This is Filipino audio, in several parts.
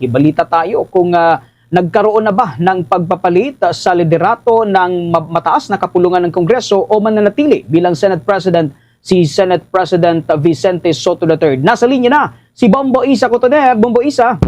Ibalita tayo kung nagkaroon na ba ng pagpapalit sa liderato ng mataas na kapulungan ng Kongreso o mananatili bilang Senate President si Senate President Vicente Sotto III. Nasa linya na si Bombo Isa Cotoner. Bombo Isa.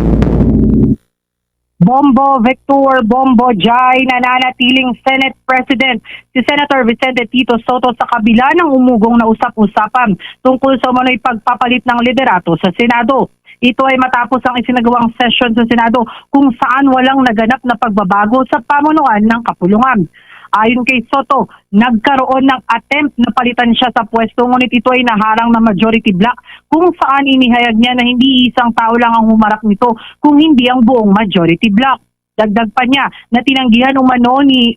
Bombo Victor Bombo Jai, nananatiling Senate President si Senator Vicente Tito Sotto sa kabila ng umugong na usap-usapan tungkol sa umano'y pagpapalit ng liderato sa Senado. Ito ay matapos ang isinagawang session sa Senado kung saan walang naganap na pagbabago sa pamunuan ng kapulungan. Ayon kay Sotto, nagkaroon ng attempt na palitan siya sa pwesto ngunit ito ay naharang ng majority block kung saan inihayag niya na hindi isang tao lang ang humarap nito kung hindi ang buong majority block. Dagdag pa niya na tinanggihan umano ni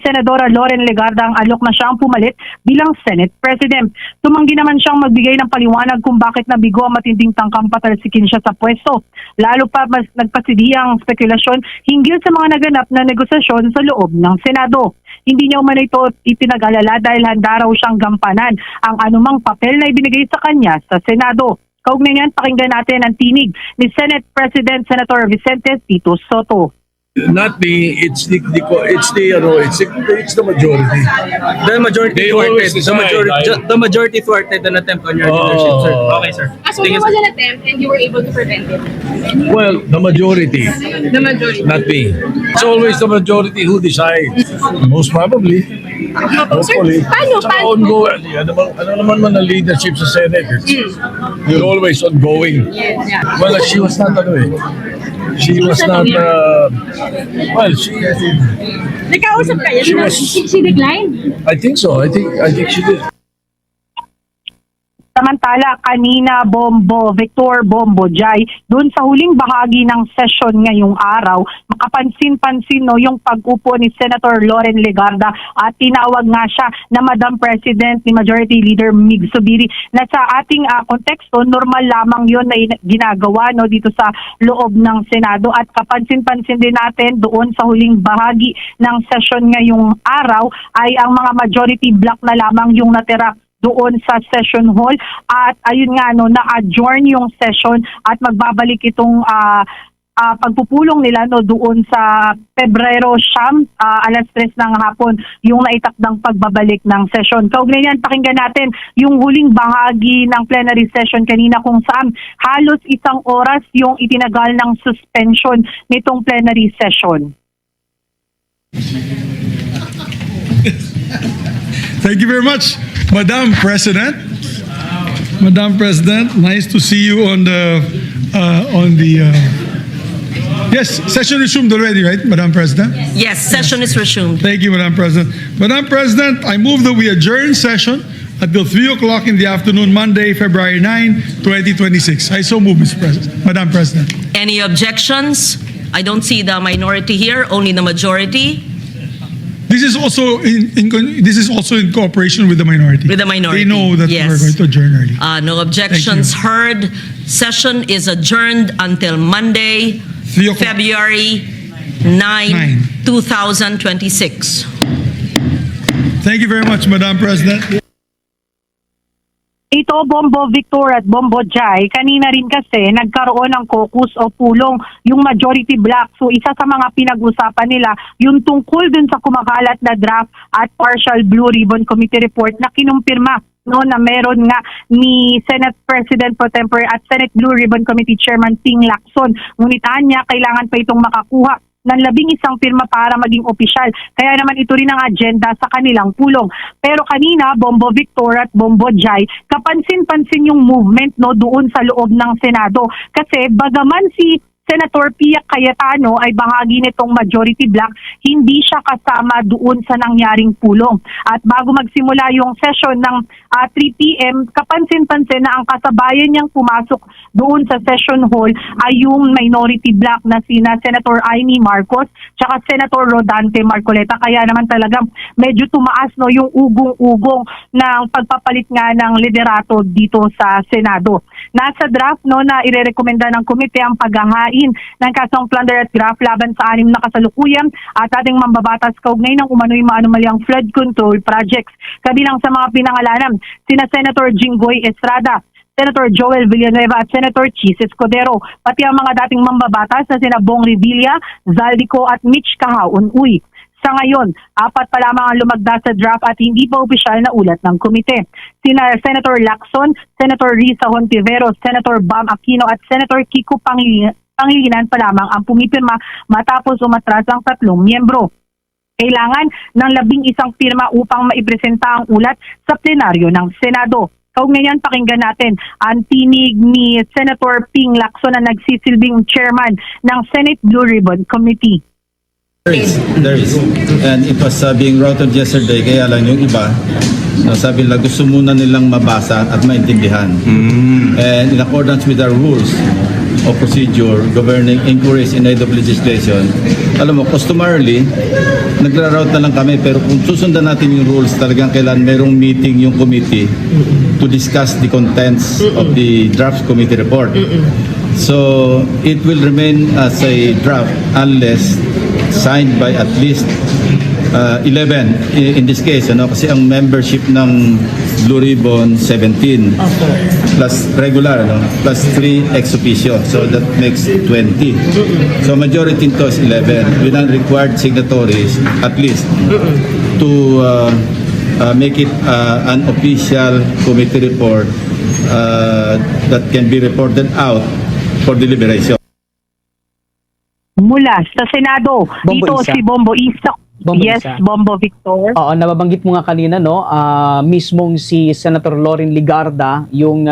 Senadora Loren Legarda ang alok na siya ang pumalit bilang Senate President. Tumanggi naman siyang magbigay ng paliwanag kung bakit nabigo ang matinding tangkang patalsikin siya sa pwesto. Lalo pa mas nagpasidi ang spekulasyon hinggil sa mga naganap na negosasyon sa loob ng Senado. Hindi niya umano ito ipinag-alala dahil handa raw siyang gampanan ang anumang papel na ibinigay sa kanya sa Senado. Kaugnay niyan, pakinggan natin ang tinig ni Senate President Senator Vicente Tito Sotto. Not me, it's the majority. The majority They thwarted. always decide, The majority thwarted an attempt on your leadership, sir. Okay, sir. So there was an attempt and you were able to prevent it? Well, the majority, The majority. not me. It's always the majority who decides. Most probably. Hopefully. Paano? Saka ongoing. Ano naman man ang leadership sa Senate? You're always ongoing. Yeah. Well, she was not she was not, well, Nagkausap kayo? She was- She declined? I think so. I think she did. Samantala, kanina Victor Bombo Jai, doon sa huling bahagi ng session ngayong araw, makapansin-pansin yung pag-upo ni Senator Loren Legarda at tinawag nga siya na Madam President ni Majority Leader Mig Zubiri na sa ating konteksto, normal lamang yon na ginagawa dito sa loob ng Senado at kapansin-pansin din natin doon sa huling bahagi ng session ngayong araw ay ang mga majority block na lamang yung natira doon sa session hall at ayun nga na-adjourn yung session at magbabalik itong pagpupulong nila doon sa Pebrero siyam, alas 3 ng hapon yung naitakdang pagbabalik ng session. Kaugnay yan, pakinggan natin yung huling bahagi ng plenary session kanina kung saan halos 1 oras yung itinagal ng suspension nitong plenary session. Thank you very much, Madam President. Madam President, nice to see you on the yes, session resumed already, right, Madam President? Yes, session is resumed. Thank you, Madam President. Madam President, I move that we adjourn session until 3 o'clock in the afternoon, Monday, February 9, 2026. I so move, Mr. President. Madam President. Any objections? I don't see the minority here, only the majority. This is also in cooperation with the minority. With the minority, They know that yes. we're going to adjourn early. No objections heard. Session is adjourned until Monday, 3 o'clock. February 9, 2026. Thank you very much, Madam President. Ito, Bombo Victor at Bombo Jai, kanina rin kasi nagkaroon ng caucus o pulong yung majority block. So isa sa mga pinag-usapan nila yung tungkol dun sa kumakalat na draft at partial Blue Ribbon Committee report na kinumpirma na meron nga ni Senate President Pro Tempore at Senate Blue Ribbon Committee Chairman Ting Lacson. Ngunit niya kailangan pa itong makakuha ng 11 pirma para maging opisyal. Kaya naman ito rin ang agenda sa kanilang pulong. Pero kanina, Bombo Victor at Bombo Jai, kapansin-pansin yung movement doon sa loob ng Senado. Kasi bagaman si Senator Pia Cayetano ay bahagi nitong majority block, hindi siya kasama doon sa nangyaring pulong. At bago magsimula yung session ng 3 p.m., kapansin-pansin na ang kasabayan niyang pumasok doon sa session hall ay yung minority block na sina Senator Amy Marcos tsaka Senator Rodante Marcoleta. Kaya naman talagang medyo tumaas yung ugong-ugong ng pagpapalit nga ng liderato dito sa Senado. Nasa draft na irerekomenda ng komite ang paghahain ng kasong plunder at graft laban sa 6 na kasalukuyan at ating mambabatas kaugnay ng umano'y maanumalyang flood control projects. Kabilang sa mga pinangalanan, sina Senator Jinggoy Estrada, Senator Joel Villanueva at Senator Chis Escudero, pati ang mga dating mambabatas na sina Bong Revilla, Zaldico at Mitch Kahaun-Uy. Sa ngayon, 4 pa lamang ang lumagda sa draft at hindi pa opisyal na ulat ng komite. Sina Senator Lacson, Senator Risa Hontiveros, Senator Bam Aquino at Senator Kiko Pangilinan pa lamang ang pumipirma matapos umatras ang 3 miyembro. Kailangan ng 11 pirma upang maipresenta ang ulat sa plenaryo ng Senado. Ngayon, pakinggan natin ang tinig ni Senator Ping Lacson na nagsisilbing chairman ng Senate Blue Ribbon Committee. There is. And it was being routed yesterday, kaya lang yung iba, sabi nila gusto muna nilang mabasa at maintindihan. And in accordance with our rules of procedure governing inquiries in aid of legislation, alam mo, customarily, nagra-route na lang kami, pero kung susundan natin yung rules, talagang kailan merong meeting yung committee to discuss the contents of the draft committee report. So, it will remain as a draft unless signed by at least 11 in this case, kasi ang membership ng Blue Ribbon 17 plus regular, plus 3 ex officio, so that makes 20. So majority nito is 11 with required signatories at least to make it an official committee report that can be reported out for deliberation. Mula sa Senado, Bombo ito Isa. si Bombo Isa. Bombo Yes, Isa. Bombo Victor. Oo, nababanggit mo nga kanina, no, mismong si Senator Loren Ligarda yung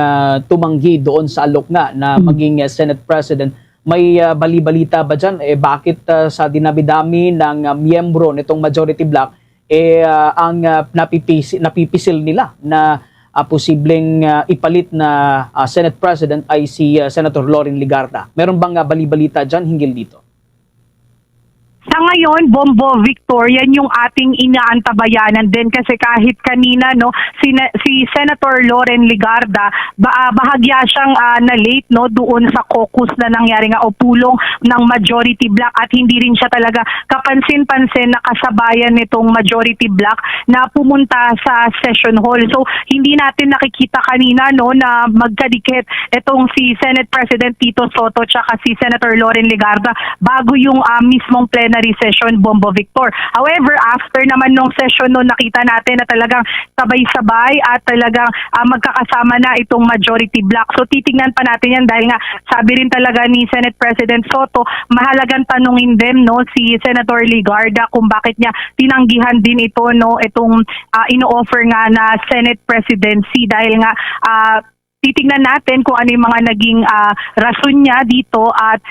tumanggi doon sa alok na maging Senate President. May bali-balita ba dyan? Bakit sa dinami-dami ng miyembro nitong majority bloc, ang napipisil nila na posibleng ipalit na Senate President ay si Senator Loren Ligarda? Meron bang bali-balita dyan hinggil dito? Sa ngayon, Bombo Victor, yan yung ating inaantabayanan din kasi kahit kanina si Senator Loren Ligarda bahagya siyang na late doon sa caucus na nangyari nga o pulong ng majority bloc at hindi rin siya talaga kapansin-pansin na kasabayan nitong majority bloc na pumunta sa session hall. So hindi natin nakikita kanina na magkadikit itong si Senate President Tito Soto tsaka si Senator Loren Ligarda bago yung mismong plenary session, Bombo Victor. However, after naman nung session nakita natin na talagang sabay-sabay at talagang magkakasama na itong majority bloc. So titingnan pa natin yan dahil nga sabi rin talaga ni Senate President Soto, mahalagang tanungin din si Senator Ligarda kung bakit niya tinanggihan din ito itong ino-offer nga na Senate presidency dahil nga titingnan natin kung ano yung mga naging rason niya dito at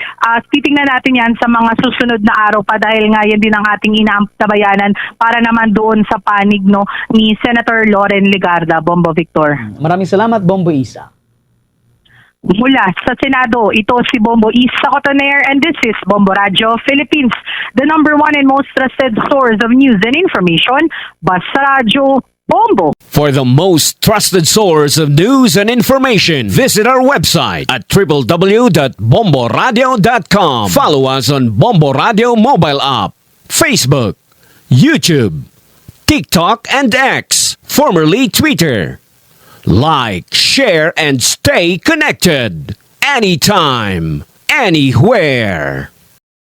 titingnan natin yan sa mga susunod na araw pa dahil nga yan din ang ating inaantabayanan para naman doon sa panig ni Senator Loren Ligarda. Bombo Victor. Maraming salamat, Bombo Isa. Mula sa Senado, ito si Bombo Isa Cotoner and this is Bombo Radio Philippines, the #1 and most trusted source of news and information. Basta Radio Bombo. For the most trusted source of news and information, visit our website at www.bomboradio.com. Follow us on Bombo Radio mobile app, Facebook, YouTube, TikTok, and X, formerly Twitter. Like, share, and stay connected. Anytime, anywhere.